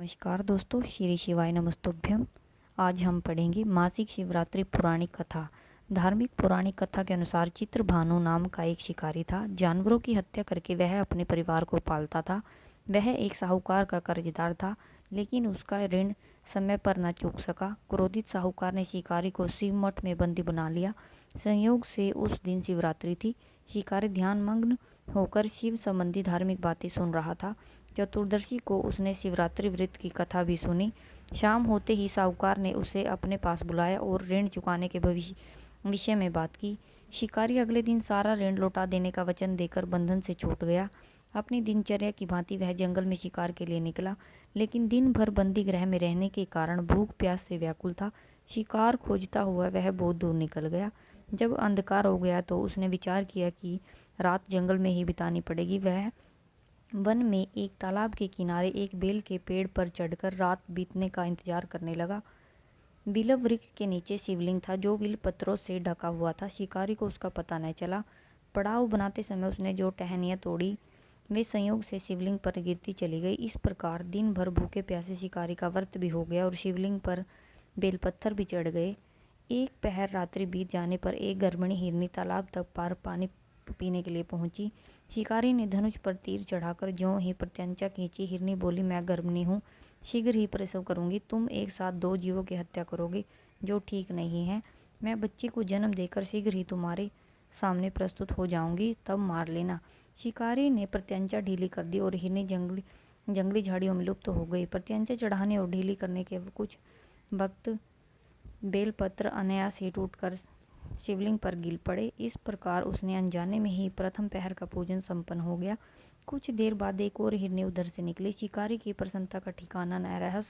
नमस्कार दोस्तों, श्री शिवाय नमस्तुभ्यम। आज हम पढ़ेंगे मासिक शिवरात्रि पौराणिक कथा। धार्मिक पौराणिक कथा के अनुसार चित्रभानु नाम का एक शिकारी था। जानवरों की हत्या करके वह अपने परिवार को पालता था। वह एक साहूकार का कर्जदार था, लेकिन उसका ऋण समय पर न चूक सका। क्रोधित साहूकार ने शिकारी को शिव मठ में बंदी बना लिया। संयोग से उस दिन शिवरात्रि थी। शिकारी ध्यानमग्न होकर शिव संबंधी धार्मिक बातें सुन रहा था। चतुर्दशी को उसने शिवरात्रि व्रत की कथा भी सुनी। शाम होते ही साहूकार ने उसे अपने पास बुलाया और ऋण चुकाने के विषय में बात की। शिकारी अगले दिन सारा ऋण लौटा देने का वचन देकर बंधन से छूट गया। अपनी दिनचर्या की भांति वह जंगल में शिकार के लिए निकला, लेकिन दिन भर बंदी गृह में रहने के कारण भूख प्यास से व्याकुल था। शिकार खोजता हुआ वह बहुत दूर निकल गया। जब अंधकार हो गया तो उसने विचार किया कि रात जंगल में ही बितानी पड़ेगी। वह वन में एक तालाब के किनारे एक बेल के पेड़ पर चढ़कर रात बीतने का इंतजार करने लगा। बिलव वृक्ष के नीचे शिवलिंग था, जो बिल पत्रों से ढका हुआ था। शिकारी को उसका पता न चला। पड़ाव बनाते समय उसने जो टहनियाँ तोड़ी, वे संयोग से शिवलिंग पर गिरती चली गई। इस प्रकार दिन भर भूखे प्यासे शिकारी का व्रत भी हो गया और शिवलिंग पर बेलपत्थर भी चढ़ गए। एक पहर रात्रि बीत जाने पर एक गर्भिणी हिरनी तालाब तक पार पानी पीने के लिए पहुंची। शिकारी ने धनुष पर तीर चढ़ाकर ज्यों ही प्रत्यंचा खींची। हिरनी बोली, मैं गर्भिणी हूँ, शीघ्र ही प्रसव करूंगी। तुम एक साथ दो जीवों की हत्या करोगे, जो ठीक नहीं है। मैं बच्चे को जन्म देकर शीघ्र ही तुम्हारे सामने प्रस्तुत हो जाऊंगी, तब मार लेना। शिकारी ने प्रत्यंचा ढीली कर दी और हिरनी जंगली झाड़ियों में लुप्त हो गई। प्रत्यंचा चढ़ाने और ढीली करने के कुछ वक्त बेलपत्र अनायास ही टूटकर शिवलिंग पर गिर पड़े। इस प्रकार उसने अनजाने में ही प्रथम पहर का पूजन संपन्न हो गया। कुछ देर बाद एक और हिरनी उधर से निकली। शिकारी की प्रसन्नता का ठिकाना न रहा।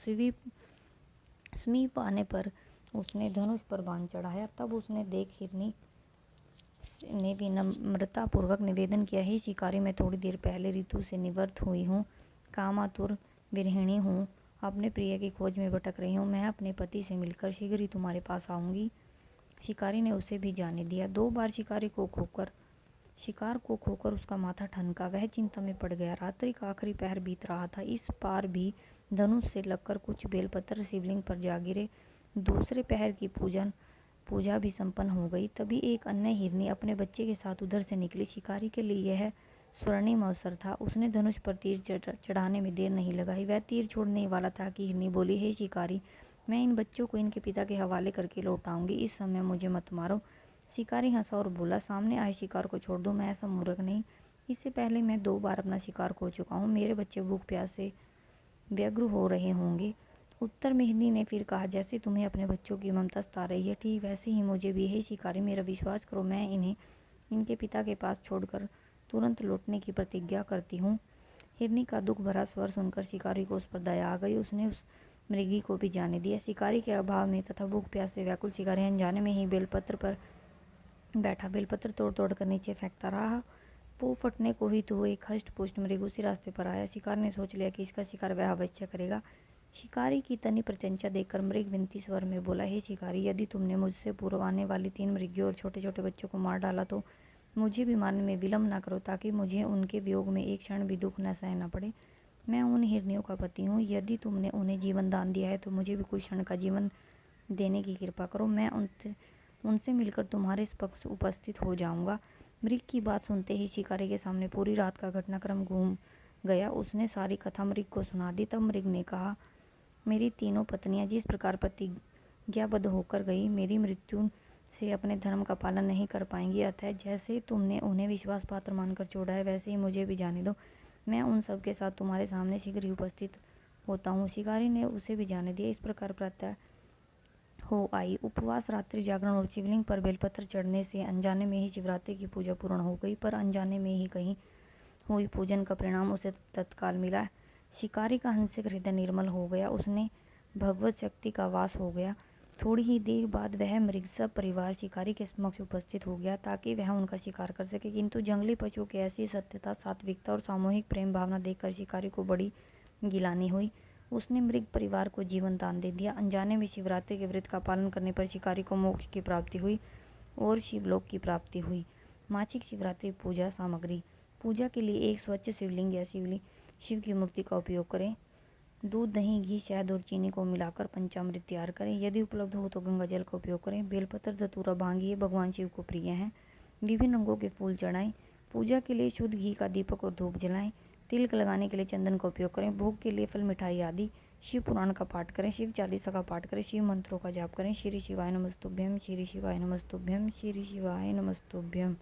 समीप आने पर उसने धनुष पर बाण चढ़ाया। तब उसने देख हिरनी ने विनम्रतापूर्वक निवेदन किया, हे शिकारी, मैं थोड़ी देर पहले ऋतु से निवृत्त हुई हूँ, कामातुर विरहिणी हूँ, अपने प्रिय की खोज में भटक रही हूँ। मैं अपने पति से मिलकर शीघ्र ही तुम्हारे पास आऊँगी। शिकारी ने उसे भी जाने दिया। 2 बार शिकार को खोकर उसका माथा ठनका। वह चिंता में पड़ गया। रात्रि का आखिरी पहर बीत रहा था। इस पार भी धनुष से लगकर कुछ बेलपत्र शिवलिंग पर जा गिरे। दूसरे पहर की पूजा भी संपन्न हो गई। तभी एक अन्य हिरनी अपने बच्चे के साथ उधर से निकली। शिकारी के लिए यह स्वर्णिम अवसर था। उसने धनुष पर तीर चढ़ाने में देर नहीं लगाई। वह तीर छोड़ने ही वाला था कि हिरनी बोली, हे शिकारी, मैं इन बच्चों को इनके पिता के हवाले करके लौट आऊंगी। इस समय मुझे मत मारो। शिकारी हंसा और बोला, सामने आए शिकार को छोड़ दो, मैं ऐसा मूर्ख नहीं। इससे पहले मैं 2 बार अपना शिकार खो चुका हूँ। मेरे बच्चे भूख प्यास से व्यग्र हो रहे होंगे। उत्तर में हिरनी ने फिर कहा, जैसे तुम्हें अपने बच्चों की ममता सता रही है, ठीक वैसे ही मुझे भी। हे शिकारी, मेरा विश्वास करो, मैं इन्हें इनके पिता के पास छोड़कर तुरंत लौटने की प्रतिज्ञा करती हूँ। हिरनी का दुख भरा स्वर सुनकर शिकारी को उस पर दया आ गई। उसने उस मृगी को भी जाने दिया। शिकारी के अभाव में तथा भूख प्यास से व्याकुल शिकारी अनजाने में ही बेलपत्र पर बैठा बेलपत्र तोड़ तोड़ कर नीचे फेंकता रहा। पो फटने को ही तो एक हष्ट पुष्ट मृग उसी रास्ते पर आया। शिकार ने सोच लिया कि इसका शिकार वह अवश्य करेगा। शिकारी की तनी प्रत्यंचा देखकर मृग विनती स्वर में बोला, हे शिकारी, यदि तुमने मुझसे पूर्व आने वाली 3 मृगियों और छोटे छोटे बच्चों को मार डाला तो मुझे भी मारने में विलम्ब न करो, ताकि मुझे उनके वियोग में एक क्षण भी दुख न सहना पड़े। मैं उन हिरनियों का पति हूँ। यदि तुमने उन्हें जीवन दान दिया है तो मुझे भी कुछ क्षण का जीवन देने की कृपा करो। मैं उनसे मिलकर तुम्हारे पक्ष उपस्थित हो जाऊंगा। मृग की बात सुनते ही शिकारी के सामने पूरी रात का घटनाक्रम घूम गया। उसने सारी कथा मृग को सुना दी। तब मृग ने कहा, मेरी तीनों पत्नियां जिस प्रकार प्रतिज्ञाबद्ध होकर गई, मेरी मृत्यु से अपने धर्म का पालन नहीं कर पाएंगी। अतः जैसे तुमने उन्हें विश्वास पात्र मानकर छोड़ा है, वैसे ही मुझे भी जाने दो। मैं उन सब के साथ तुम्हारे सामने शीघ्र ही उपस्थित होता हूँ। शिकारी ने उसे भी जाने दिया। इस प्रकार प्रातः हो आई। उपवास, रात्रि जागरण और शिवलिंग पर बेलपत्र चढ़ने से अनजाने में ही शिवरात्रि की पूजा पूर्ण हो गई। पर अनजाने में ही कहीं हुई पूजन का परिणाम उसे तत्काल मिला। शिकारी का हंसिक हृदय निर्मल हो गया। उसने भगवत शक्ति का वास हो गया। थोड़ी ही देर बाद वह मृगसभ परिवार शिकारी के समक्ष उपस्थित हो गया, ताकि वह उनका शिकार कर सके। किंतु जंगली पशुओं की ऐसी सत्यता, सात्विकता और सामूहिक प्रेम भावना देखकर शिकारी को बड़ी गिलानी हुई। उसने मृग परिवार को जीवन दान दे दिया। अनजाने में शिवरात्रि के व्रत का पालन करने पर शिकारी को मोक्ष की प्राप्ति हुई और शिवलोक की प्राप्ति हुई। मासिक शिवरात्रि पूजा सामग्री। पूजा के लिए एक स्वच्छ शिवलिंग या शिव की मूर्ति का उपयोग करें। दूध, दही, घी, शहद और चीनी को मिलाकर पंचामृत तैयार करें। यदि उपलब्ध हो तो गंगा जल का उपयोग करें। बेलपत्र, धतूरा, भांग ये भगवान शिव को प्रिय हैं। विभिन्न रंगों के फूल चढ़ाएं। पूजा के लिए शुद्ध घी का दीपक और धूप जलाएं। तिलक लगाने के लिए चंदन का उपयोग करें। भोग के लिए फल, मिठाई आदि। शिव पुराण का पाठ करें। शिव चालीसा का पाठ करें। शिव मंत्रों का जाप करें। श्री शिवाय नमस्तुभ्यम, श्री शिवाय नमस्तुभ्यम, श्री शिवाय नमस्तुभ्यम।